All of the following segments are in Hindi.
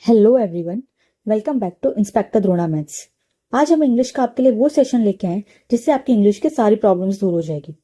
Hello everyone, welcome back to inspector Drona maths. आज हम इंग्लिश का आपके लिए वो सेशन लेके आए जिससे आपकी इंग्लिश की सारी प्रॉब्लम्स दूर हो जाएगी।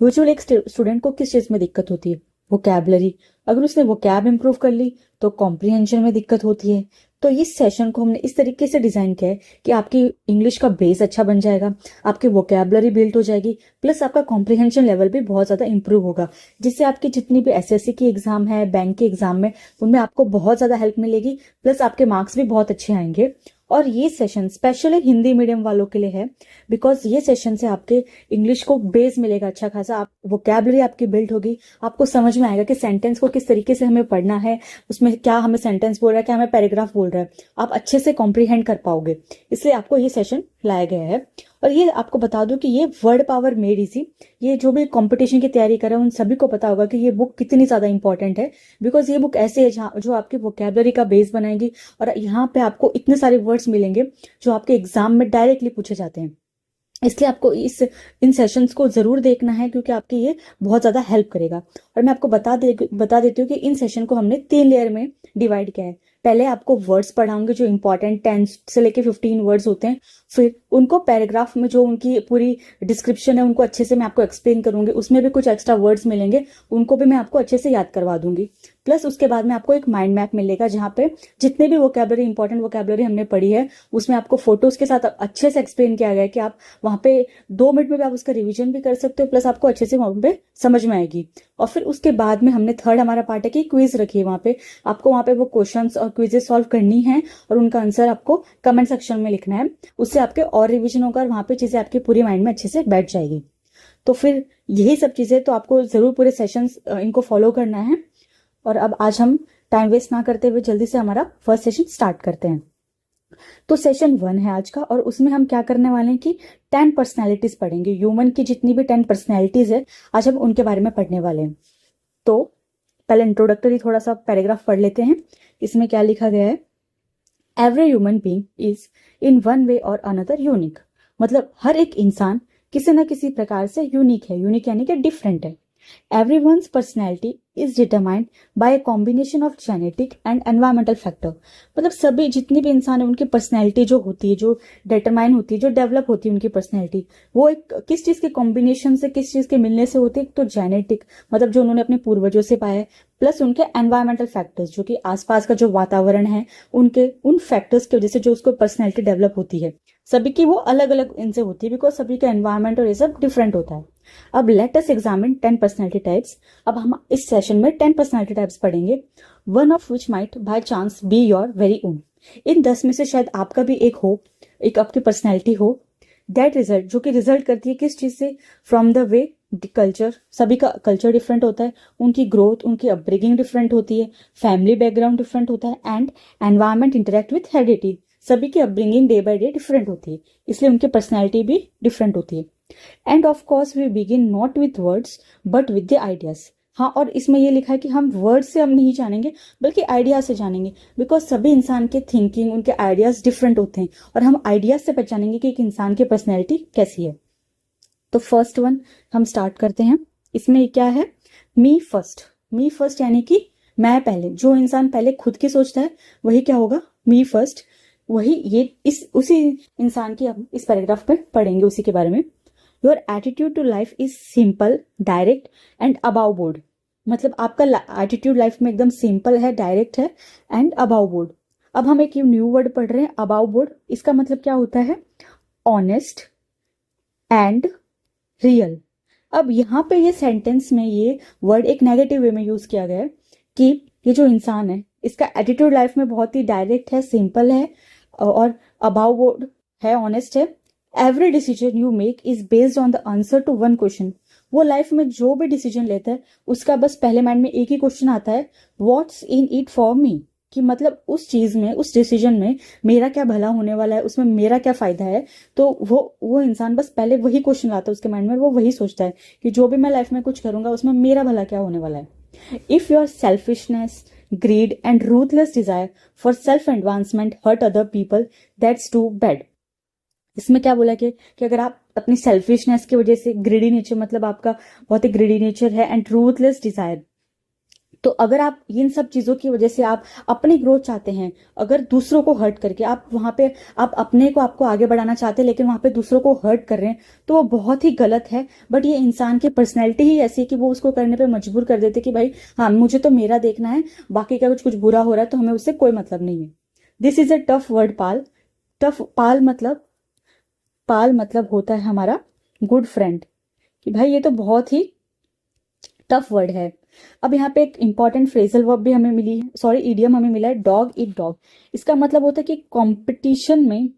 यूजुअली एक स्टूडेंट को किस चीज़ में दिक्कत होती है? वोकैबलरी। अगर उसने वोकैब इंप्रूव कर ली तो कॉम्प्रिहेंशन में दिक्कत होती है। तो इस सेशन को हमने इस तरीके से डिजाइन किया है कि आपकी इंग्लिश का बेस अच्छा बन जाएगा, आपकी वोकैबलरी बिल्ड हो जाएगी, प्लस आपका कॉम्प्रिहेंशन लेवल भी बहुत ज़्यादा इंप्रूव होगा, जिससे आपकी जितनी भी एसएससी की एग्जाम है, बैंक के एग्जाम में, उनमें आपको बहुत ज़्यादा हेल्प मिलेगी, प्लस आपके मार्क्स भी बहुत अच्छे आएंगे। और ये सेशन स्पेशली हिंदी मीडियम वालों के लिए है, बिकॉज ये सेशन से आपके इंग्लिश को बेस मिलेगा अच्छा खासा, आप वोकैबलरी आपकी बिल्ड होगी, आपको समझ में आएगा कि सेंटेंस को किस तरीके से हमें पढ़ना है, उसमें क्या हमें सेंटेंस बोल रहा है, क्या हमें पैराग्राफ बोल रहा है, आप अच्छे से कॉम्प्रीहेंड कर पाओगे। इसलिए आपको ये सेशन लाया गया है। और ये आपको बता दूं कि ये वर्ड पावर मेड इजी, ये जो भी कंपटीशन की तैयारी कर रहे हैं उन सभी को पता होगा कि ये बुक कितनी ज्यादा इंपॉर्टेंट है, बिकॉज ये बुक ऐसे है जहाँ जो आपकी वोकैबलरी का बेस बनाएगी। और यहाँ पे आपको इतने सारे वर्ड्स मिलेंगे जो आपके एग्जाम में डायरेक्टली पूछे जाते हैं। इसलिए आपको इन सेशंस को जरूर देखना है, क्योंकि आपकी ये बहुत ज्यादा हेल्प करेगा। और मैं आपको बता देती हूँ कि इन सेशन को हमने 3 लेयर में डिवाइड किया है। पहले आपको वर्ड्स पढ़ाऊंगे जो इंपॉर्टेंट 10 से लेके 15 वर्ड्स होते हैं, फिर उनको पैराग्राफ में जो उनकी पूरी डिस्क्रिप्शन है उनको अच्छे से मैं आपको एक्सप्लेन करूंगी, उसमें भी कुछ एक्स्ट्रा वर्ड्स मिलेंगे, उनको भी मैं आपको अच्छे से याद करवा दूंगी। प्लस उसके बाद में आपको एक माइंड मैप मिलेगा जहाँ पे जितने भी वोकैबलरी इंपॉर्टेंट वोकैबलरी हमने पढ़ी है उसमें आपको फोटोज के साथ अच्छे से एक्सप्लेन किया गया है कि आप वहाँ पे 2 मिनट में भी आप उसका रिवीजन भी कर सकते हो, प्लस आपको अच्छे से वहाँ पे समझ में आएगी। और फिर उसके बाद में हमने थर्ड हमारा पार्ट है कि क्विज रखी है, वहाँ पे आपको वहाँ पे वो क्वेश्चंस और क्विजेस सॉल्व करनी है और उनका आंसर आपको कमेंट सेक्शन में लिखना है। उससे आपके और रिविजन होगा और वहाँ पे चीजें आपकी पूरी माइंड में अच्छे से बैठ जाएगी। तो फिर यही सब चीजें तो आपको जरूर पूरे सेशंस इनको फॉलो करना है। और अब आज हम टाइम वेस्ट ना करते हुए जल्दी से हमारा फर्स्ट सेशन स्टार्ट करते हैं। तो सेशन 1 है आज का, और उसमें हम क्या करने वाले हैं कि 10 पर्सनैलिटीज पढ़ेंगे। ह्यूमन की जितनी भी 10 पर्सनैलिटीज है आज हम उनके बारे में पढ़ने वाले हैं। तो पहले इंट्रोडक्टरी थोड़ा सा पैराग्राफ पढ़ लेते हैं। इसमें क्या लिखा गया है? Every human being is in one way और अनदर यूनिक। मतलब हर एक इंसान किसी न किसी प्रकार से यूनिक है। यूनिक यानी कि डिफरेंट है। Everyone's personality is determined by a combination of genetic and environmental factor। मतलब सभी जितने भी इंसान है उनकी पर्सनैलिटी जो होती है, जो डिटरमाइन होती है, जो डेवलप होती है उनकी पर्सनैलिटी, वो एक किस चीज के कॉम्बिनेशन से, किस चीज के मिलने से होती है? तो जेनेटिक, मतलब जो उन्होंने अपने पूर्वजों से पाया है, प्लस उनके एनवायरमेंटल फैक्टर्स, जो कि आसपास का जो वातावरण है उनके उन फैक्टर्स की वजह से जो उसको पर्सनैलिटी डेवलप होती है। सभी की वो अलग अलग इनसे होती है, बिकॉज सभी का एनवायरमेंट और ये सब डिफरेंट होता है। अब let us examine 10 personality types. अब हम इस सेशन में 10 पर्सनैलिटी टाइप्स पढ़ेंगे, one of which might by chance be your very own. इन 10 में से शायद आपका भी एक हो, एक आपकी पर्सनैलिटी हो। दैट रिजल्ट, जो कि रिजल्ट करती है किस चीज से? फ्रॉम द वे कल्चर, सभी का कल्चर डिफरेंट होता है, उनकी ग्रोथ, उनकी अपब्रिंगिंग डिफरेंट होती है, फैमिली बैकग्राउंड डिफरेंट होता है, and environment interact with heredity. सभी की upbringing day by day different होती है, इसलिए उनकी पर्सनैलिटी भी डिफरेंट होती है। And of course we begin not with words but with the ideas. हाँ, और इसमें ये लिखा है कि हम वर्ड से हम नहीं जानेंगे बल्कि आइडिया से जानेंगे, बिकॉज सभी इंसान के थिंकिंग, उनके आइडियाज डिफरेंट होते हैं, और हम आइडियाज से पहचानेंगे कि एक इंसान की पर्सनैलिटी कैसी है। तो फर्स्ट वन हम स्टार्ट करते हैं। इसमें क्या है? मी फर्स्ट। मी फर्स्ट यानी कि मैं पहले। जो इंसान पहले खुद की सोचता है वही क्या होगा? मी फर्स्ट। वही ये इस उसी इंसान की हम इस पैराग्राफ में पढ़ेंगे, उसी के बारे में। Your attitude to life is simple, direct and above board. मतलब आपका एटीट्यूड लाइफ में एकदम सिंपल है, डायरेक्ट है एंड अबाव बोर्ड। अब हम एक न्यू वर्ड पढ़ रहे हैं, अबाव बोर्ड। इसका मतलब क्या होता है? Honest and real. अब यहाँ पे ये सेंटेंस में ये वर्ड एक नेगेटिव वे में यूज किया गया है कि ये जो इंसान है इसका एटीट्यूड लाइफ में बहुत ही डायरेक्ट है, सिंपल है और अबाव बोर्ड है, ऑनेस्ट है। Every decision you make is based on the answer to one question. वो लाइफ में जो भी डिसीजन लेता है उसका बस पहले माइंड में एक ही क्वेश्चन आता है, what's in it for me. कि मतलब उस चीज में, उस डिसीजन में मेरा क्या भला होने वाला है, उसमें मेरा क्या फायदा है। तो वो इंसान बस पहले वही क्वेश्चन लाता है उसके माइंड में, वो वही सोचता है कि जो भी मैं लाइफ में कुछ करूंगा उसमें मेरा भला क्या होने वाला है। If your selfishness, greed and ruthless desire for self advancement hurt other people, that's too bad। इसमें क्या बोला कि अगर आप अपनी सेल्फिशनेस की वजह से, ग्रीडी नेचर मतलब आपका बहुत ही ग्रीडी नेचर है, एंड रूथलेस डिजायर, तो अगर आप इन सब चीजों की वजह से आप अपनी ग्रोथ चाहते हैं, अगर दूसरों को हर्ट करके आप वहां पे आप अपने को आपको आगे बढ़ाना चाहते हैं लेकिन वहां पे दूसरों को हर्ट कर रहे हैं, तो वो बहुत ही गलत है। बट ये इंसान की पर्सनैलिटी ही ऐसी है कि वो उसको करने पे मजबूर कर देते कि भाई हाँ मुझे तो मेरा देखना है, बाकी का कुछ कुछ बुरा हो रहा है तो हमें उससे कोई मतलब नहीं है। This is a tough word pal. Tough pal मतलब होता है हमारा गुड फ्रेंड, कि भाई ये तो बहुत ही टफ वर्ड है। अब यहाँ पे एक इंपॉर्टेंट फ्रेजल वर्ब भी हमें मिली है, सॉरी इडियम हमें मिला है, डॉग ईट डॉग। इसका मतलब होता है कि कंपटीशन में,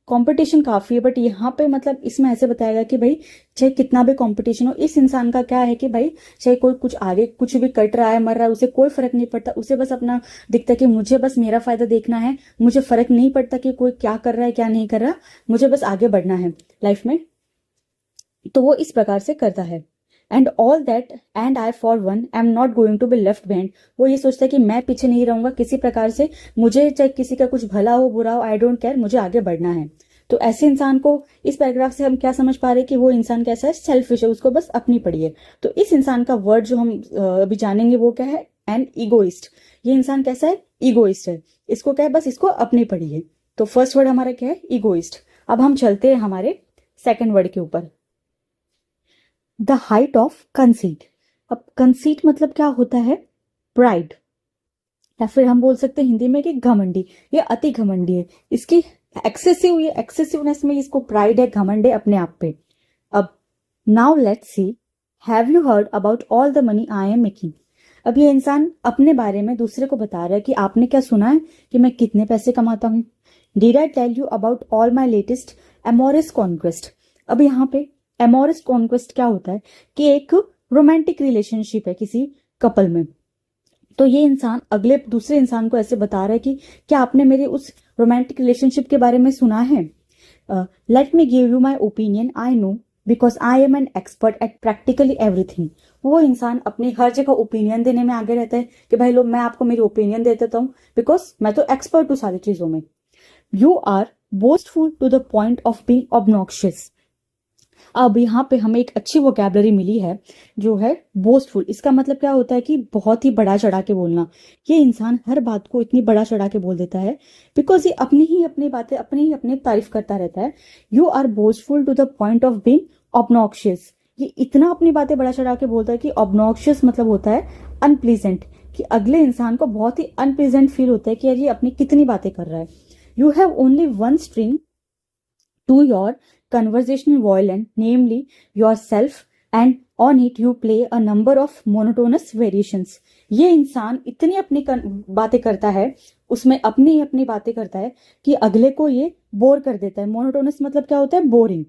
कंपटीशन काफी है बट यहाँ पे मतलब इसमें ऐसे बताया गया कि भाई चाहे कितना भी कंपटीशन हो, इस इंसान का क्या है कि भाई चाहे कोई कुछ आगे कुछ भी कट रहा है मर रहा है उसे कोई फर्क नहीं पड़ता, उसे बस अपना दिखता है कि मुझे बस मेरा फायदा देखना है, मुझे फर्क नहीं पड़ता कि कोई क्या कर रहा है क्या नहीं कर रहा, मुझे बस आगे बढ़ना है लाइफ में। तो वो इस प्रकार से करता है। And all that and I for one am not going to be left behind. वो ये सोचता है कि मैं पीछे नहीं रहूंगा किसी प्रकार से, मुझे चाहे किसी का कुछ भला हो बुरा हो, आई डोंट केयर, मुझे आगे बढ़ना है। तो ऐसे इंसान को इस पैराग्राफ से हम क्या समझ पा रहे हैं कि वो इंसान कैसा है, सेल्फिश है, उसको बस अपनी पड़ी है। तो इस इंसान का वर्ड जो हम अभी जानेंगे वो क्या है, एन ईगोइस्ट। ये इंसान कैसा है, ईगोइस्ट है, इसको क्या है, बस इसको अपनी पड़ी है। तो फर्स्ट वर्ड हमारा क्या है, ईगोइस्ट। अब हम चलते हैं हमारे सेकेंड वर्ड के ऊपर, द हाइट ऑफ कंसीट। अब कंसीट मतलब क्या होता है, प्राइड, या फिर हम बोल सकते हैं हिंदी में कि घमंडी, ये अति घमंडी है, इसकी एक्सेसिव, ये एक्सेसिवनेस में इसको प्राइड है, घमंड है अपने आप पे। अब now let's see, have you heard about all the money I am making. अब ये इंसान अपने बारे में दूसरे को बता रहा है कि आपने क्या सुना है कि मैं कितने पैसे कमाता हूं। Did I tell you about all my latest amorous conquest. अब यहाँ पे एमोरस कॉन्क्वेस्ट क्या होता है कि एक रोमांटिक रिलेशनशिप है किसी कपल में। तो ये इंसान अगले दूसरे इंसान को ऐसे बता रहा है कि क्या आपने मेरे उस रोमांटिक रिलेशनशिप के बारे में सुना है। Let me give you my opinion, I know because I am an expert at practically everything. वो इंसान अपनी हर जगह ओपिनियन देने में आगे रहता है कि भाई लो मैं आपको मेरी ओपिनियन दे देता हूँ बिकॉज मैं तो एक्सपर्ट हूँ सारी चीजों में। You are boastful to the point of being obnoxious. अब यहाँ पे हमें एक अच्छी वोकैबलरी मिली है जो है बोस्टफुल। इसका मतलब क्या होता है कि बहुत ही बड़ा चढ़ा के बोलना। ये इंसान हर बात को इतनी बड़ा चढ़ा के बोल देता है बिकॉज ये अपनी बातें अपनी तारीफ करता रहता है। You are boastful to the point of being obnoxious. ये इतना अपनी बातें बड़ा चढ़ा के बोलता है कि ऑब्नॉक्शियस मतलब होता है अनप्लीजेंट, कि अगले इंसान को बहुत ही अनप्लीजेंट फील होता है कि यार ये अपनी कितनी बातें कर रहा है। You have only one string to your conversational violin, namely yourself, and on it you play a number of monotonous variations. ये इंसान इतनी अपनी बातें करता है, उसमें अपनी बातें करता है कि अगले को ये बोर कर देता है। मोनोटोनस मतलब क्या होता है, बोरिंग।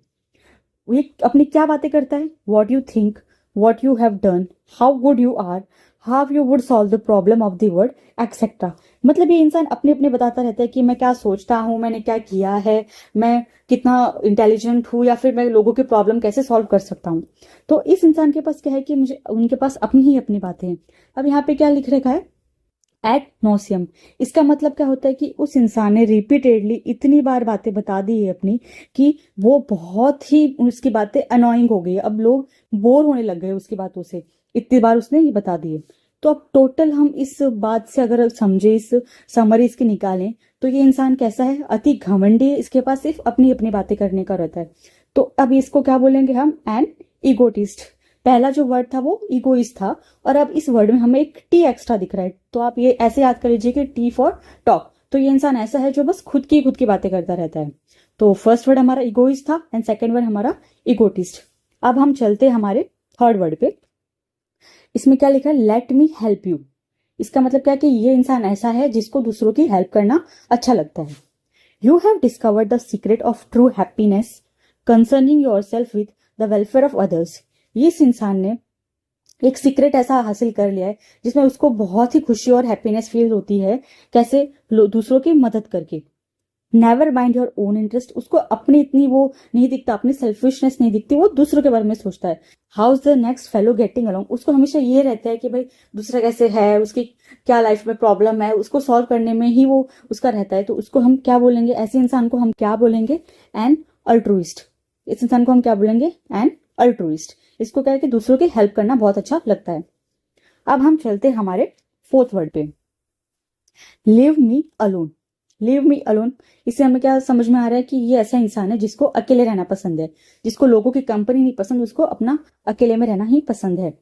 ये अपनी क्या बातें करता है, what you think, what you have done, how good you are, how you would solve the problem of the world etcetera. मतलब ये इंसान अपने बताता रहता है कि मैं क्या सोचता हूँ, मैंने क्या किया है, मैं कितना इंटेलिजेंट हूँ, या फिर मैं लोगों की प्रॉब्लम कैसे सॉल्व कर सकता हूँ। तो इस इंसान के पास क्या है कि मुझे उनके पास अपनी बातें हैं। अब यहाँ पे क्या लिख रखा है, एट नोसियम। इसका मतलब क्या होता है कि उस इंसान ने रिपीटेडली इतनी बार बातें बता दी है अपनी कि वो बहुत ही उसकी बातें अनोइंग हो गई है, अब लोग बोर होने लग गए उसकी बातों से, इतनी बार उसने ये बता दी है। तो अब टोटल हम इस बात से अगर समझे, इस समरी इसकी निकालें, तो ये इंसान कैसा है, अति घमंडी है, इसके पास सिर्फ अपनी बातें करने का रहता है। तो अब इसको क्या बोलेंगे हम, एन ईगोटिस्ट। पहला जो वर्ड था वो ईगोइस्ट था, और अब इस वर्ड में हमें एक टी एक्स्ट्रा दिख रहा है। तो आप ये ऐसे याद कर लीजिए कि टी फॉर टॉक। तो ये इंसान ऐसा है जो बस खुद की बातें करता रहता है। तो फर्स्ट वर्ड हमारा ईगोइस्ट था एंड सेकेंड वर्ड हमारा ईगोटिस्ट। अब हम चलते हैं हमारे थर्ड वर्ड पे। इसमें क्या लिखा है, लेट मी हेल्प यू। इसका मतलब क्या है कि ये इंसान ऐसा है जिसको दूसरों की हेल्प करना अच्छा लगता है। You have discovered the secret of true happiness concerning your self with the welfare of others. इस इंसान ने एक सीक्रेट ऐसा हासिल कर लिया है जिसमें उसको बहुत ही खुशी और हैप्पीनेस फील होती है, कैसे, दूसरों की मदद करके। Never mind your own interest. उसको अपनी इतनी वो नहीं दिखता, अपनी सेल्फिशनेस नहीं दिखती, वो दूसरों के बारे में सोचता है। How is the next fellow getting along. उसको हमेशा ये रहता है कि भाई दूसरा कैसे है, उसकी क्या लाइफ में प्रॉब्लम है, उसको सॉल्व करने में ही वो उसका रहता है। तो उसको हम क्या बोलेंगे, ऐसे इंसान को हम क्या बोलेंगे, एन अल्ट्रुइस्ट। इस इंसान को हम क्या बोलेंगे, एन अल्ट्रुइस्ट। इसको क्या है कि दूसरों की हेल्प करना बहुत अच्छा लगता है। अब हम चलते हैं हमारे फोर्थ वर्ड पे, live me alone. Live me alone, इससे हमें क्या समझ में आ रहा है कि ये ऐसा इंसान है जिसको अकेले रहना पसंद है, जिसको लोगों की कंपनी नहीं पसंद, उसको अपना अकेले में रहना ही पसंद है।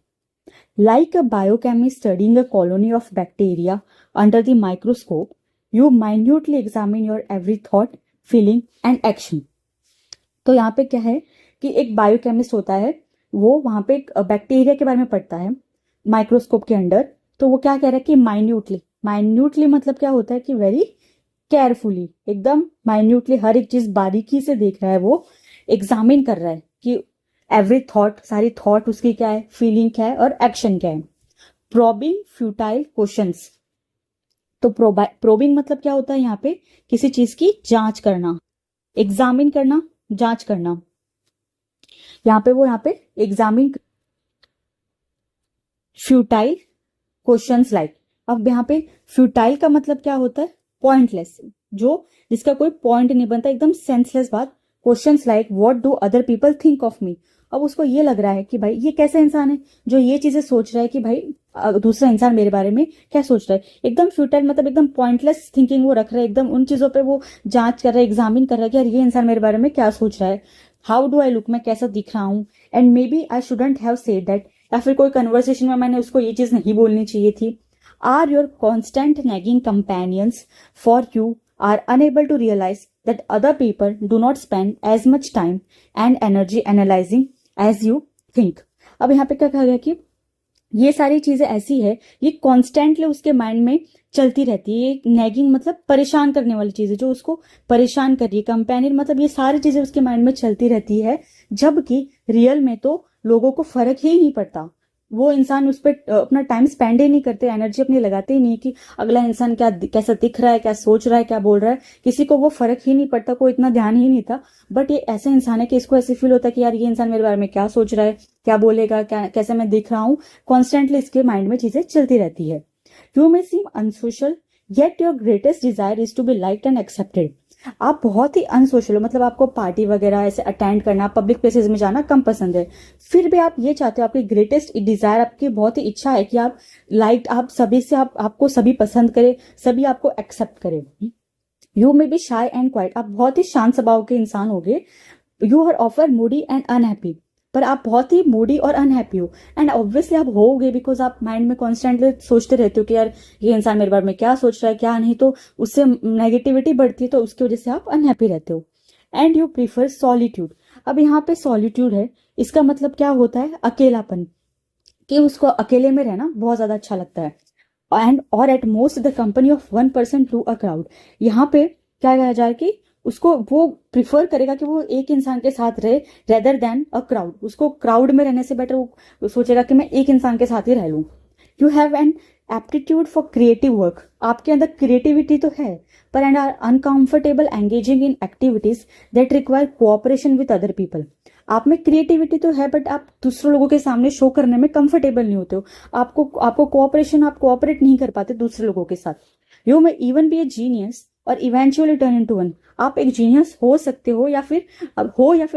Like a biochemist studying a colony of bacteria under the microscope, you minutely examine your every thought, feeling and action. तो यहाँ पे क्या है कि एक बायोकेमिस्ट होता है, वो वहां पे एक बैक्टीरिया के बारे में पढ़ता है माइक्रोस्कोप के अंडर। तो वो क्या कह रहा है कि माइन्यूटली, माइन्यूटली मतलब क्या होता है कि वेरी केयरफुली, एकदम माइन्यूटली हर एक चीज बारीकी से देख रहा है, वो एग्जामिन कर रहा है कि एवरी थॉट, सारी थॉट उसकी क्या है, फीलिंग क्या है और एक्शन क्या है। प्रोबिंग फ्यूटाइल क्वेश्चंस, तो प्रोबिंग मतलब क्या होता है यहाँ पे, किसी चीज की जांच करना, एग्जामिन करना, जांच करना। यहाँ पे एग्जामिन फ्यूटाइल क्वेश्चंस लाइक। अब यहाँ पे फ्यूटाइल का मतलब क्या होता है, पॉइंटलेस, जो जिसका कोई पॉइंट नहीं बनता, एकदम सेंसलेस बात। Questions like what do other people think of me. अब उसको ये लग रहा है कि भाई ये कैसा इंसान है जो ये चीजें सोच रहा है कि भाई दूसरा इंसान मेरे बारे में क्या सोच रहा है। एकदम फ्यूटाइल मतलब एकदम पॉइंटलेस थिंकिंग वो रख रहा है, एकदम उन चीजों पे वो जांच कर रहा है, एग्जामिन कर रहा है कि यार ये इंसान मेरे बारे में क्या सोच रहा है, हाउ डू आई लुक, मैं कैसा दिख रहा हूँ, and maybe I shouldn't have said that, या फिर कोई कन्वर्सेशन में मैंने उसको ये चीज नहीं बोलनी चाहिए थी। Are your constant nagging companions for you are unable to realise that other people do not spend as much time and energy analyzing as you think। अब यहाँ पे क्या कहा गया कि ये सारी चीजें ऐसी है, ये कॉन्स्टेंटली उसके माइंड में चलती रहती है। नैगिंग मतलब परेशान करने वाली चीजें जो उसको परेशान कर रही है, कंपेनियन मतलब ये सारी चीजें उसके माइंड में चलती रहती है, जबकि रियल में तो लोगों को फर्क ही नहीं पड़ता। वो इंसान उस पर अपना टाइम स्पेंड ही नहीं करते, एनर्जी अपनी लगाते ही नहीं कि अगला इंसान क्या कैसा दिख रहा है, क्या सोच रहा है, क्या बोल रहा है, किसी को वो फर्क ही नहीं पड़ता, कोई इतना ध्यान ही नहीं था। बट ये ऐसा इंसान है कि इसको ऐसे फील होता है कि यार ये इंसान मेरे बारे में क्या सोच रहा है, क्या बोलेगा, क्या कैसे मैं दिख रहा हूँ, कॉन्स्टेंटली इसके माइंड में चीजें चलती रहती है। You may seem unsocial yet your greatest desire is to be liked and accepted. आप बहुत ही अनसोशल हो, मतलब आपको पार्टी वगैरह ऐसे अटेंड करना, पब्लिक प्लेसेस में जाना कम पसंद है, फिर भी आप ये चाहते हो, आपकी ग्रेटेस्ट डिजायर, आपकी बहुत ही इच्छा है कि आप लाइक, आप सभी से आपको सभी पसंद करे, सभी आपको एक्सेप्ट करे। You may be shy and quiet, आप बहुत ही शांत स्वभाव के इंसान होगे। यू आर ऑफर मूडी एंड अनहैप्पी, पर आप बहुत ही मूडी और अनहैप्पी हो, एंड ऑब्वियसली आप होगे बिकॉज आप माइंड में कॉन्स्टेंटली सोचते रहते हो कि यार ये इंसान मेरे बारे में क्या सोच रहा है, क्या नहीं, तो उससे नेगेटिविटी बढ़ती है, तो उसकी वजह से आप अनहैप्पी रहते हो। And you prefer solitude. अब यहाँ पे सॉलिट्यूड है, इसका मतलब क्या होता है, अकेलापन, कि उसको अकेले में रहना बहुत ज्यादा अच्छा लगता है। एंड और at most the company of one person to a crowd. यहाँ पे क्या कहा जाए कि उसको वो प्रिफर करेगा कि वो एक इंसान के साथ रहे रेदर देन अ क्राउड। उसको क्राउड में रहने से बेटर वो सोचेगा कि मैं एक इंसान के साथ ही रह लूं। You have an aptitude for creative work. आपके अंदर क्रिएटिविटी तो है, पर and are uncomfortable engaging in activities that require cooperation with other people. आप में क्रिएटिविटी तो है, बट आप दूसरे लोगों के सामने शो करने में कंफर्टेबल नहीं होते हो, आपको कोऑपरेशन, आप कोऑपरेट नहीं कर पाते दूसरे लोगों के साथ। You may even be A genius और इवेंचुअली टर्न इनटू वन। आप एक जीनियस हो सकते हो, या फिर आप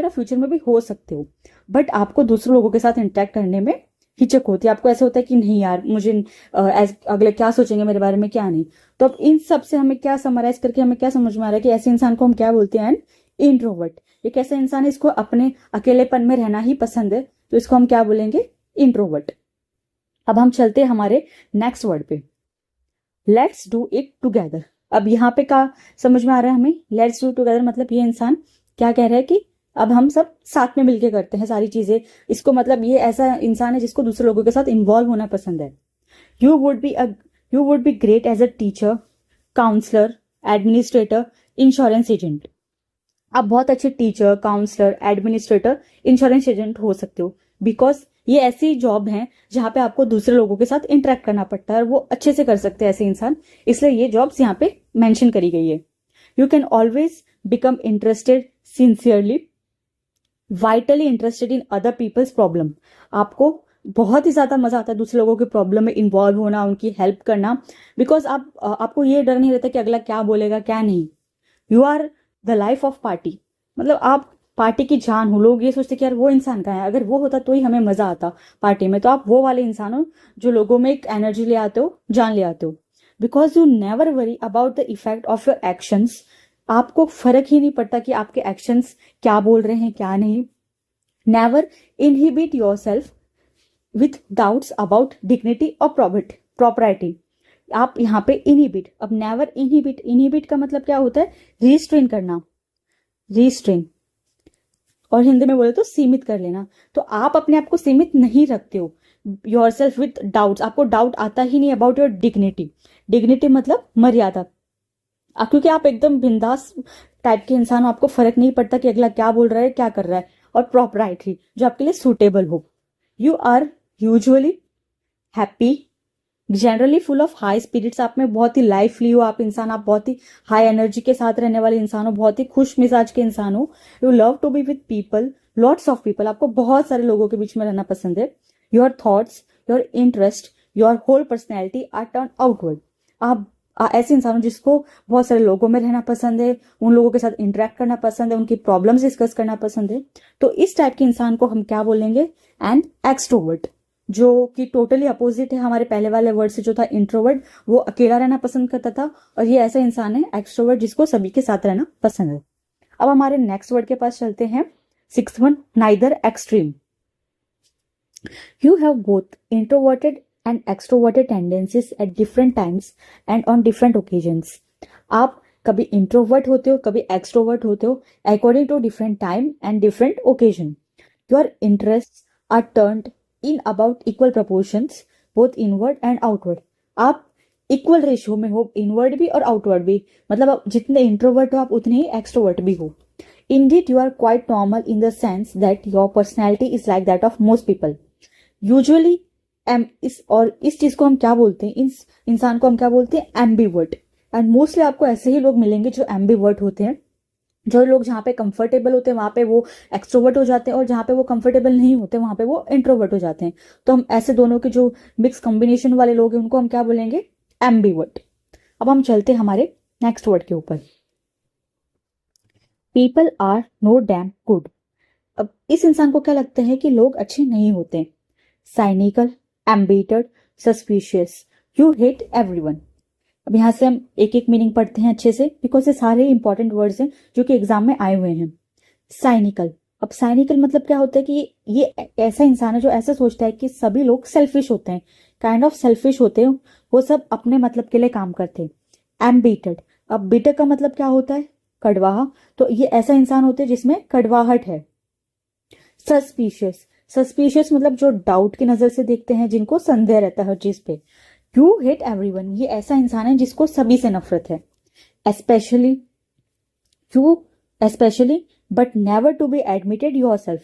फ्यूचर में भी हो सकते हो, बट आपको दूसरे लोगों के साथ इंटरेक्ट करने में हिचक होती है। आपको ऐसा होता है कि नहीं यार, मुझे अगले क्या सोचेंगे मेरे बारे में, क्या नहीं। तो अब इन सब से हमें क्या समराइज करके हमें क्या समझ में आ रहा है कि ऐसे इंसान को हम क्या बोलते हैं, इंट्रोवर्ट। एक ऐसा इंसान है, इसको अपने अकेलेपन में रहना ही पसंद है, तो इसको हम क्या बोलेंगे, इंट्रोवर्ट। अब हम चलते हैं हमारे नेक्स्ट वर्ड पे, लेट्स डू इट टुगेदर। अब यहाँ पे क्या समझ में आ रहा है हमें, लेट्स डू टुगेदर मतलब ये इंसान क्या कह रहा है कि अब हम सब साथ में मिलके करते हैं सारी चीजें। इसको मतलब ये ऐसा इंसान है जिसको दूसरे लोगों के साथ इन्वॉल्व होना पसंद है। You would be great as a teacher, counsellor, administrator, insurance agent. आप बहुत अच्छे teacher, counsellor, administrator, insurance agent हो सकते हो, बिकॉज ये ऐसी जॉब है जहां पे आपको दूसरे लोगों के साथ इंटरेक्ट करना पड़ता है, और वो अच्छे से कर सकते हैं ऐसे इंसान, इसलिए ये जॉब्स यहाँ पे मेंशन करी गई है। You can always become interested sincerely, vitally interested in other peoples problem. आपको बहुत ही ज्यादा मजा आता है दूसरे लोगों के प्रॉब्लम में इन्वॉल्व होना, उनकी हेल्प करना, बिकॉज आपको ये डर नहीं रहता कि अगला क्या बोलेगा क्या नहीं। You are the life of party, मतलब आप पार्टी की जान हो, लोग ये सोचते कि यार वो इंसान कहाँ है, अगर वो होता तो ही हमें मजा आता पार्टी में। तो आप वो वाले इंसान हो जो लोगों में एक एनर्जी ले आते हो, जान ले आते हो। Because you never worry about the effect of your actions. आपको फर्क ही नहीं पड़ता कि आपके एक्शंस क्या बोल रहे हैं क्या नहीं। Never inhibit your self with doubts about dignity और प्रॉपर्टी। आप यहाँ पे इनहिबिट, अब नेवर इनहिबिट, इनहिबिट का मतलब क्या होता है, रिस्ट्रेन करना, रिस्ट्रेन, और हिंदी में बोले तो सीमित कर लेना। तो आप अपने आप को सीमित नहीं रखते हो योर सेल्फ विथ डाउट्स, आपको डाउट आता ही नहीं अबाउट योर डिग्निटी। डिग्निटी मतलब मर्यादा, क्योंकि आप एकदम बिंदास टाइप के इंसान हो, आपको फर्क नहीं पड़ता कि अगला क्या बोल रहा है क्या कर रहा है। और प्रॉपराइटरी, जो आपके लिए सुटेबल हो। You are usually happy, generally full of high spirits, आप में बहुत ही लाइफली हो आप इंसान, आप बहुत ही हाई एनर्जी के साथ रहने वाले इंसान हो, बहुत ही खुश मिजाज के इंसान हो। You love to be with people, lots of people, आपको बहुत सारे लोगों के बीच में रहना पसंद है। Your thoughts, your interest, your whole personality are turn outward. आप ऐसे इंसान हो जिसको बहुत सारे लोगों में रहना पसंद है, उन लोगों के साथ इंटरेक्ट करना पसंद है, उनकी प्रॉब्लम्स डिस्कस करना पसंद है। तो इस टाइप के इंसान को हम क्या बोलेंगे, एन एक्सट्रोवर्ट, जो कि टोटली अपोजिट है हमारे पहले वाले वर्ड से जो था इंट्रोवर्ट, वो अकेला रहना पसंद करता था, और ये ऐसा इंसान है एक्सट्रोवर्ट जिसको सभी के साथ रहना पसंद है। अब हमारे नेक्स्ट वर्ड के पास चलते हैं, sixth one, neither extreme. You have both introverted and extroverted tendencies at different times and on different occasions. आप कभी इंट्रोवर्ट होते हो, कभी एक्सट्रोवर्ट होते हो, according to different time and different occasion. Your interest are turned in about equal proportions, both inward and outward. आप इक्वल रेशियो में हो, इनवर्ड भी और आउटवर्ड भी, मतलब आप जितने इंट्रोवर्ट हो आप उतने ही एक्सट्रोवर्ट भी हो। Indeed, you are quite normal in the sense that your personality is like that of most people. Usually, इस चीज को हम क्या बोलते हैं, इस इंसान को हम क्या बोलते हैं, एम्बीवर्ट। एंड मोस्टली आपको ऐसे ही लोग मिलेंगे जो एम्बीवर्ट होते हैं। जो लोग जहाँ पे कंफर्टेबल होते हैं वहां पे वो एक्सट्रोवर्ट हो जाते हैं, और जहाँ पे वो कंफर्टेबल नहीं होते वहां पे वो इंट्रोवर्ट हो जाते हैं। तो हम ऐसे दोनों के जो मिक्स कॉम्बिनेशन वाले लोग हैं उनको हम क्या बोलेंगे, एम्बीवर्ट। अब हम चलते हैं हमारे नेक्स्ट वर्ड के ऊपर, people are no damn good. अब इस इंसान को क्या लगता है कि लोग अच्छे नहीं होते। Cynical, एम्बिटर्ड, suspicious, you hate everyone. अब यहां से हम एक एक मीनिंग पढ़ते हैं अच्छे से, बिकॉज ये सारे इंपॉर्टेंट वर्ड्स हैं जो कि एग्जाम में आए हुए हैं। साइनिकल, अब साइनिकल मतलब क्या होता है कि ये ऐसा इंसान है जो ऐसा सोचता है कि सभी लोग सेल्फिश होते हैं, काइंड ऑफ सेल्फिश होते हैं, वो सब अपने मतलब के लिए काम करते हैं। एम्बिटर्ड, अब बिटर का मतलब क्या होता है, कड़वाहा, तो ये ऐसा इंसान होता है जिसमें कड़वाहट है। सस्पिशियस, सस्पिशियस मतलब जो डाउट की नजर से देखते हैं, जिनको संदेह रहता है हर चीज पे। यू हेट एवरीवन, ये ऐसा इंसान है जिसको सभी से नफरत है। Especially, you especially but never to be admitted yourself,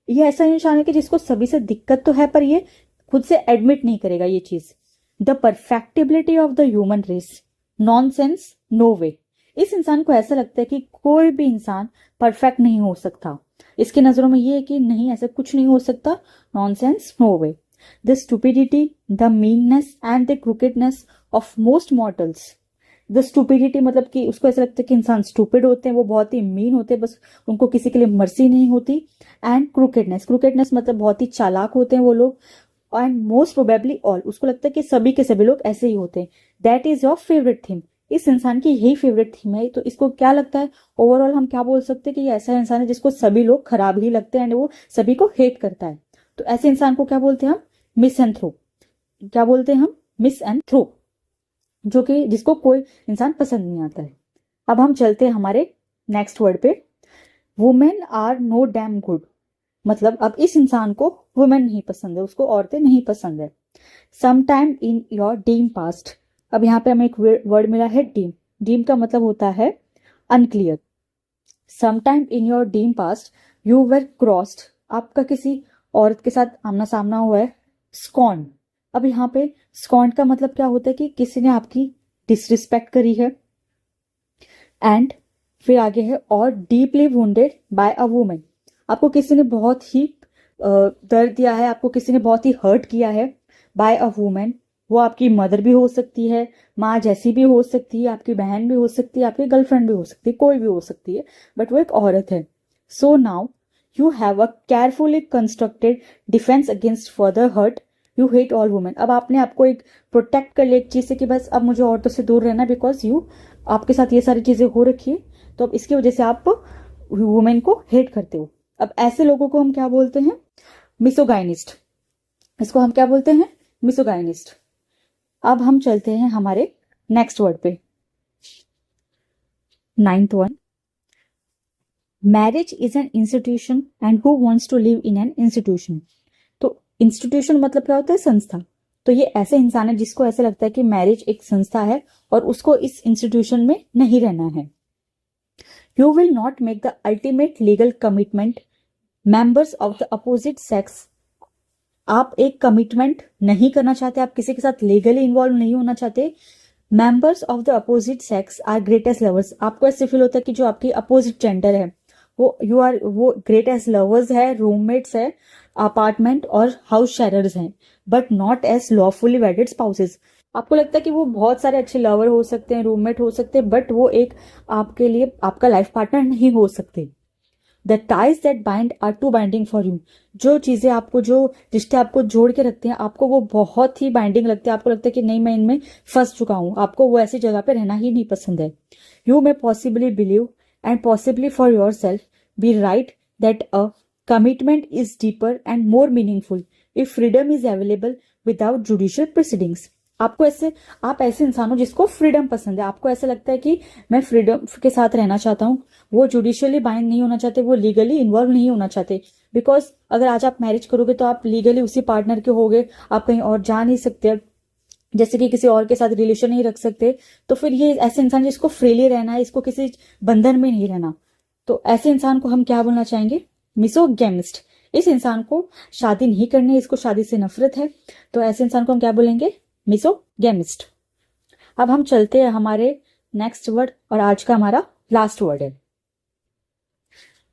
ये ऐसा इंसान है कि जिसको सभी से दिक्कत तो है पर ये खुद से एडमिट नहीं करेगा ये चीज। The perfectibility of the human race, nonsense, no way. इस इंसान को ऐसा लगता है कि कोई भी इंसान परफेक्ट नहीं हो सकता, इसकी नजरों में ये है कि नहीं ऐसा कुछ नहीं हो सकता, nonsense, no way. The stupidity, the meanness and the crookedness of most mortals. The stupidity मतलब कि उसको ऐसा लगता है कि इंसान स्टूपिड होते हैं, वो बहुत ही मीन होते हैं, बस उनको किसी के लिए मर्जी नहीं होती। एंड क्रूकेडनेस, क्रूकेडनेस मतलब बहुत ही चालाक होते हैं वो लोग। एंड मोस्ट प्रोबेबली ऑल, उसको लगता है कि सभी के सभी लोग ऐसे ही होते हैं। That is your favourite theme, इस इंसान की यही फेवरेट थीम है। तो इसको क्या लगता है, ओवरऑल हम क्या बोल सकते हैं कि ये ऐसा इंसान है जिसको सभी लोग खराब ही लगते हैं एंड वो सभी को हेट करता है। तो ऐसे इंसान को क्या बोलते हैं हम, मिसएंथ्रोप। क्या बोलते हैं हम, मिसएंथ्रोप, जो कि जिसको कोई इंसान पसंद नहीं आता है। अब हम चलते हैं हमारे नेक्स्ट वर्ड पे, women are no damn good. मतलब अब इस इंसान को वुमेन नहीं पसंद है, उसको औरतें नहीं पसंद है। Sometime in your dim past, अब यहाँ पे हमें एक वर्ड मिला है डीम। डीम का मतलब होता है unclear. Sometime in your dim past you were crossed, आपका किसी औरत के साथ आमना सामना हुआ है। स्कॉन, अब यहाँ पे स्कॉन का मतलब क्या होता है कि किसी ने आपकी डिसरिस्पेक्ट करी है। एंड फिर आगे है, और deeply wounded bye a women, आपको किसी ने बहुत ही दर्द दिया है, आपको किसी ने बहुत ही हर्ट किया है। बाय अ वुमेन, वो आपकी मदर भी हो सकती है, माँ जैसी भी हो सकती है, आपकी बहन भी हो सकती है, आपकी गर्लफ्रेंड भी हो सकती है, कोई भी हो सकती है, बट वो एक औरत है। So now you have a carefully constructed defence against further hurt, you hate all women. अब आपने आपको एक प्रोटेक्ट कर लिया एक चीज से कि बस अब मुझे औरतों से दूर रहना, बिकॉज यू आपके साथ ये सारी चीजें हो रखी है, तो अब इसकी वजह से आप वुमेन को हेट करते हो। अब ऐसे लोगों को हम क्या बोलते हैं? मिसोगाइनिस्ट। इसको हम क्या बोलते हैं? मिसोगाइनिस्ट। अब हम चलते हैं हमारे नेक्स्ट वर्ड पे, 9th one. Marriage is an institution and who wants to live in an institution. तो इंस्टीट्यूशन मतलब क्या होता है? संस्था। तो ये ऐसे इंसान है जिसको ऐसे लगता है कि मैरिज एक संस्था है और उसको इस इंस्टीट्यूशन में नहीं रहना है। You will not make the ultimate legal commitment members of the opposite sex. आप एक कमिटमेंट नहीं करना चाहते, आप किसी के साथ लीगली इन्वॉल्व नहीं होना चाहते। Members of the opposite sex are greatest lovers. आपको ऐसे फील होता है कि जो आपकी अपोजिट जेंडर है वो ग्रेटेस्ट लवर्स है, रूममेट्स है, अपार्टमेंट और हाउस शेयरर्स हैं, but not as lawfully wedded spouses. आपको लगता है कि वो बहुत सारे अच्छे लवर हो सकते हैं, रूममेट हो सकते हैं, बट वो एक आपके लिए आपका लाइफ पार्टनर नहीं हो सकते। The ties that bind are too binding for you. जो चीजें आपको, जो रिश्ते आपको जोड़ के रखते हैं, आपको वो बहुत ही बाइंडिंग लगते हैं। आपको लगता है कि नहीं, मैं इनमें फंस चुका हूं। आपको वो ऐसी जगह पे रहना ही नहीं पसंद है। You may possibly believe and possibly for yourself be right that a commitment is deeper and more meaningful if freedom is available without judicial proceedings. आप ऐसे इंसान हो जिसको फ्रीडम पसंद है। आपको ऐसा लगता है कि मैं फ्रीडम के साथ रहना चाहता हूँ, वो जुडिशियली बाइंड नहीं होना चाहते, वो लीगली इन्वॉल्व नहीं होना चाहते। बिकॉज अगर आज आप मैरिज करोगे तो आप लीगली उसी पार्टनर के होगे, आप कहीं और जा नहीं सकते, जैसे कि किसी और के साथ रिलेशन नहीं रख सकते। तो फिर ये ऐसे इंसान जिसको फ्रीली रहना है, इसको किसी बंधन में नहीं रहना, तो ऐसे इंसान को हम क्या बोलना चाहेंगे? मिसोगैमिस्ट। इस इंसान को शादी नहीं करनी, इसको शादी से नफरत है, तो ऐसे इंसान को हम क्या बोलेंगे? मिसोगैमिस्ट। अब हम चलते हैं हमारे नेक्स्ट वर्ड, और आज का हमारा लास्ट वर्ड है।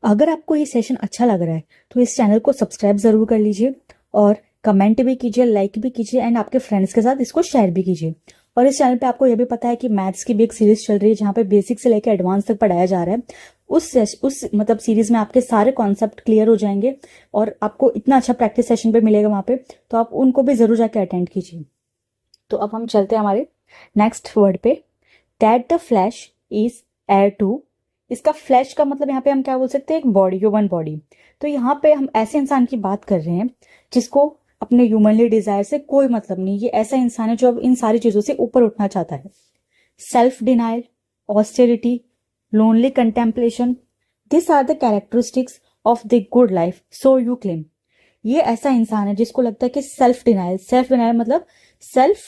अगर आपको ये सेशन अच्छा लग रहा है तो इस चैनल को सब्सक्राइब जरूर कर लीजिए, और कमेंट भी कीजिए, लाइक भी कीजिए, एंड आपके फ्रेंड्स के साथ इसको शेयर भी कीजिए। और इस चैनल पे आपको यह भी पता है कि मैथ्स की भी एक सीरीज चल रही है जहाँ पे बेसिक से लेकर एडवांस तक पढ़ाया जा रहा है। उस मतलब सीरीज में आपके सारे कॉन्सेप्ट क्लियर हो जाएंगे और आपको इतना अच्छा प्रैक्टिस सेशन पे मिलेगा वहां पे, तो आप उनको भी जरूर जाके अटेंड कीजिए। तो अब हम चलते हैं हमारे नेक्स्ट वर्ड पे, that the flesh is heir to. इसका फ्लैश का मतलब यहाँ पे हम क्या बोल सकते हैं? एक बॉडी, ह्यूमन बॉडी। तो यहाँ पे हम ऐसे इंसान की बात कर रहे हैं जिसको अपने ह्यूमनली डिजायर से कोई मतलब नहीं। ये ऐसा इंसान है जो अब इन सारी चीजों से ऊपर उठना चाहता है। Self denial, austerity, lonely contemplation, this are the characteristics of the good life, so you claim. ये ऐसा इंसान है जिसको लगता है कि सेल्फ डिनाइल मतलब सेल्फ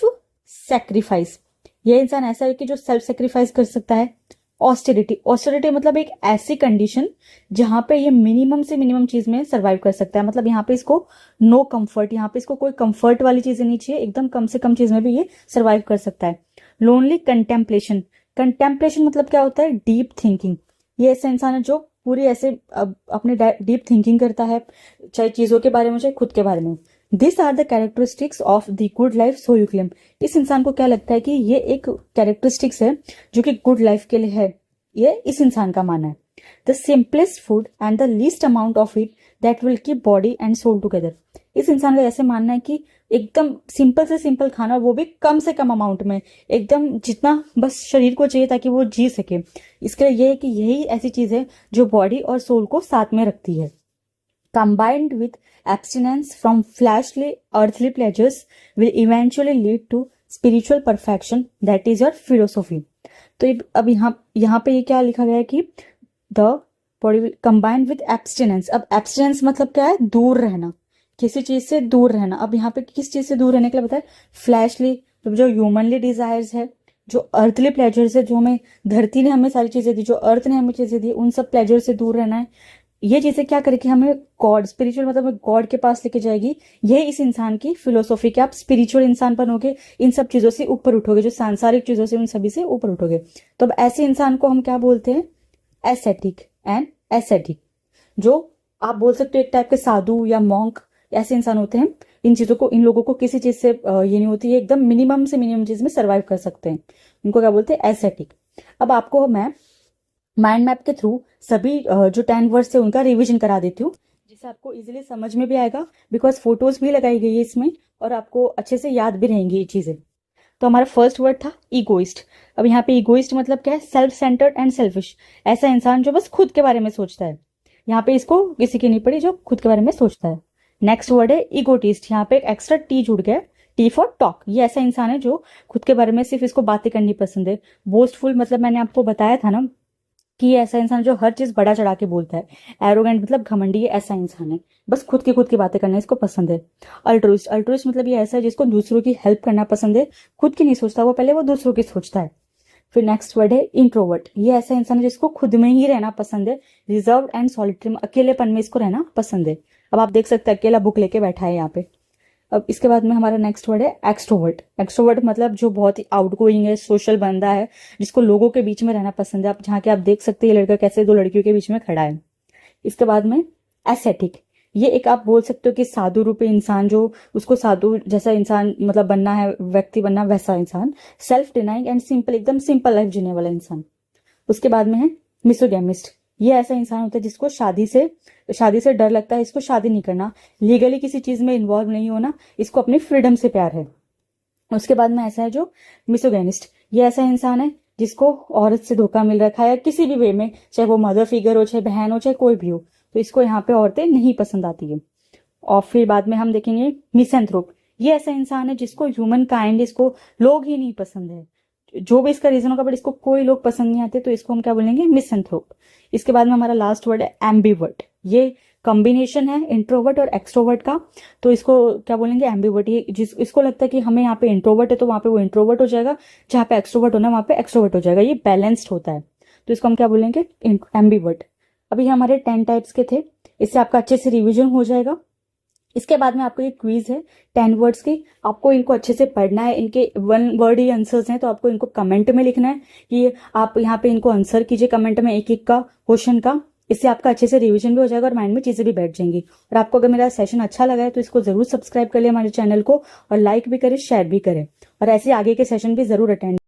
सेक्रीफाइस। ये इंसान ऐसा है कि जो सेल्फ सेक्रीफाइस कर सकता है। ऑस्टेरिटी मतलब एक ऐसी कंडीशन जहां पे ये मिनिमम से मिनिमम चीज में सर्वाइव कर सकता है। मतलब यहाँ पे इसको नो कंफर्ट, यहाँ पे इसको कोई कंफर्ट वाली चीजें नहीं चाहिए, एकदम कम से कम चीज में भी ये सर्वाइव कर सकता है। लोनली कंटेम्पलेशन मतलब क्या होता है? Deep thinking. ये ऐसा इंसान है जो पूरी ऐसे अपने डीप थिंकिंग करता है, चाहे चीजों के बारे में चाहे खुद के बारे में। This are the characteristics of the good life, so you claim. इस इंसान को क्या लगता है कि ये एक कैरेक्टरिस्टिक्स है जो कि गुड लाइफ के लिए है, ये इस इंसान का मानना है। The simplest food and the least amount of it that will keep body and soul together. इस इंसान का ऐसे मानना है कि एकदम सिंपल से सिंपल खाना, वो भी कम से कम अमाउंट में, एकदम जितना बस शरीर को चाहिए ताकि वो जी सके। इसके लिए ये है कि यही ऐसी चीज है जो बॉडी और सोल को साथ में रखती है। Combined with abstinence from fleshly earthly pleasures will eventually lead to spiritual perfection, that is your philosophy। तो अब यहाँ पे ये क्या लिखा गया है कि the body will combined with abstinence। अब abstinence मतलब क्या है? दूर रहना, किसी चीज से दूर रहना। अब यहाँ पे किस चीज से दूर रहने के लिए बताया? फ्लैशली, जो ह्यूमनली डिजायर्स है, जो अर्थली प्लेजर्स है, जो हमें धरती ने हमें सारी चीजें दी, जो अर्थ ने हमें चीजें दी, उन सब प्लेजर से दूर रहना है। ये चीजें क्या करेगी? हमें गॉड, स्पिरिचुअल मतलब गॉड के पास लेके जाएगी। ये इस इंसान की फिलोसॉफी कि आप स्पिरिचुअल इंसान बनोगे, इन सब चीजों से ऊपर उठोगे, जो सांसारिक चीजों से, उन सभी से ऊपर उठोगे। तो अब ऐसे इंसान को हम क्या बोलते हैं? Ascetic and ascetic. जो आप बोल सकते हो एक टाइप के साधु या मॉन्क, ऐसे इंसान होते हैं। इन चीजों को, इन लोगों को किसी चीज से ये नहीं होती है, एकदम मिनिमम से मिनिमम चीज में सर्वाइव कर सकते हैं। उनको क्या बोलते हैं? एसेटिक। अब आपको मैं माइंड मैप के थ्रू सभी जो 10 वर्ड्स थे उनका रिवीजन करा देती हूँ, जिससे आपको इजीली समझ में भी आएगा, बिकॉज फोटोज भी लगाई गई है इसमें और आपको अच्छे से याद भी रहेंगी ये चीज़ें। तो हमारा फर्स्ट वर्ड था ईगोइस्ट। अब यहाँ पे ईगोइस्ट मतलब क्या है? सेल्फ सेंटर्ड एंड सेल्फिश, ऐसा इंसान जो बस खुद के बारे में सोचता है। यहाँ पे इसको किसी की नहीं पड़ी, जो खुद के बारे में सोचता है। नेक्स्ट वर्ड है ईगोटिस्ट, यहाँ पे एक एक्स्ट्रा टी जुड़ गया, टी फॉर टॉक। ये ऐसा इंसान है जो खुद के बारे में सिर्फ इसको बातें करनी पसंद है। बोस्टफुल मतलब मैंने आपको बताया था ना कि ये ऐसा इंसान जो हर चीज बड़ा चढ़ा के बोलता है। एरोगेंट मतलब घमंडी, ये ऐसा इंसान है, बस खुद की बातें करना इसको पसंद है। अल्ट्रुइस्ट, अल्ट्रुइस्ट मतलब ये ऐसा है जिसको दूसरों की हेल्प करना पसंद है, खुद की नहीं सोचता वो, पहले वो दूसरों की सोचता है। फिर नेक्स्ट वर्ड है इंट्रोवर्ट, ये ऐसा इंसान है जिसको खुद में ही रहना पसंद है, रिजर्व एंड सॉलिटरी, अकेलेपन में इसको रहना पसंद है। अब आप देख सकते हैं अकेला बुक लेके बैठा है यहाँ पे। अब इसके बाद में हमारा नेक्स्ट वर्ड है एक्सट्रोवर्ट। एक्सट्रोवर्ट मतलब जो बहुत ही आउटगोइंग है, सोशल बंदा है, जिसको लोगों के बीच में रहना पसंद है। आप जहाँ के आप देख सकते हैं ये लड़का कैसे दो लड़कियों के बीच में खड़ा है। इसके बाद में एस्थेटिक, ये एक आप बोल सकते हो कि साधु रूपी इंसान, जो उसको साधु जैसा इंसान मतलब बनना है, व्यक्ति बनना, वैसा इंसान। सेल्फ डिनाइंग एंड सिंपल, एकदम सिंपल लाइफ जीने वाला इंसान। उसके बाद में है मिसोगैमिस्ट, ये ऐसा इंसान होता है जिसको शादी से डर लगता है, इसको शादी नहीं करना, लीगली किसी चीज में इन्वॉल्व नहीं होना, इसको अपनी फ्रीडम से प्यार है। उसके बाद में ऐसा है जो मिसोगैनिस्ट, ये ऐसा इंसान है जिसको औरत से धोखा मिल रखा है किसी भी वे में, चाहे वो मदर फिगर हो, चाहे बहन हो, चाहे कोई भी हो, तो इसको यहाँ पे औरतें नहीं पसंद आती है। और फिर बाद में हम देखेंगे मिसैंथ्रोप, ये ऐसा इंसान है जिसको ह्यूमन काइंड, इसको लोग ही नहीं पसंद है, जो भी इसका रीजन होगा, बट इसको कोई लोग पसंद नहीं आते, तो इसको हम क्या बोलेंगे? मिसैंथ्रोप। इसके बाद में हमारा लास्ट वर्ड है एम्बीवर्ट, ये कॉम्बिनेशन है इंट्रोवर्ट और एक्सट्रोवर्ट का, तो इसको क्या बोलेंगे? एम्बीवर्ट। ये इसको लगता है कि हमें यहाँ पे इंट्रोवर्ट है तो वहां पे वो इंट्रोवर्ट हो जाएगा, जहाँ पे एक्सट्रोवर्ट होना वहां पे एक्सट्रोवर्ट हो जाएगा, ये बैलेंस्ड होता है, तो इसको हम क्या बोलेंगे? एम्बीवर्ट। अभी हमारे 10 टाइप्स के थे, इससे आपका अच्छे से रिविजन हो जाएगा। इसके बाद में आपको एक क्विज है 10 वर्ड्स की, आपको इनको अच्छे से पढ़ना है, इनके 1 वर्ड ही आंसर्स हैं, तो आपको इनको कमेंट में लिखना है कि आप यहाँ पे इनको आंसर कीजिए कमेंट में, एक एक का क्वेश्चन का। इससे आपका अच्छे से रिवीजन भी हो जाएगा और माइंड में चीजें भी बैठ जाएंगी। और आपको अगर मेरा सेशन अच्छा लगा है तो इसको जरूर सब्सक्राइब कर लिया हमारे चैनल को, और लाइक भी करें, शेयर भी करें, और ऐसे आगे के सेशन भी जरूर अटेंड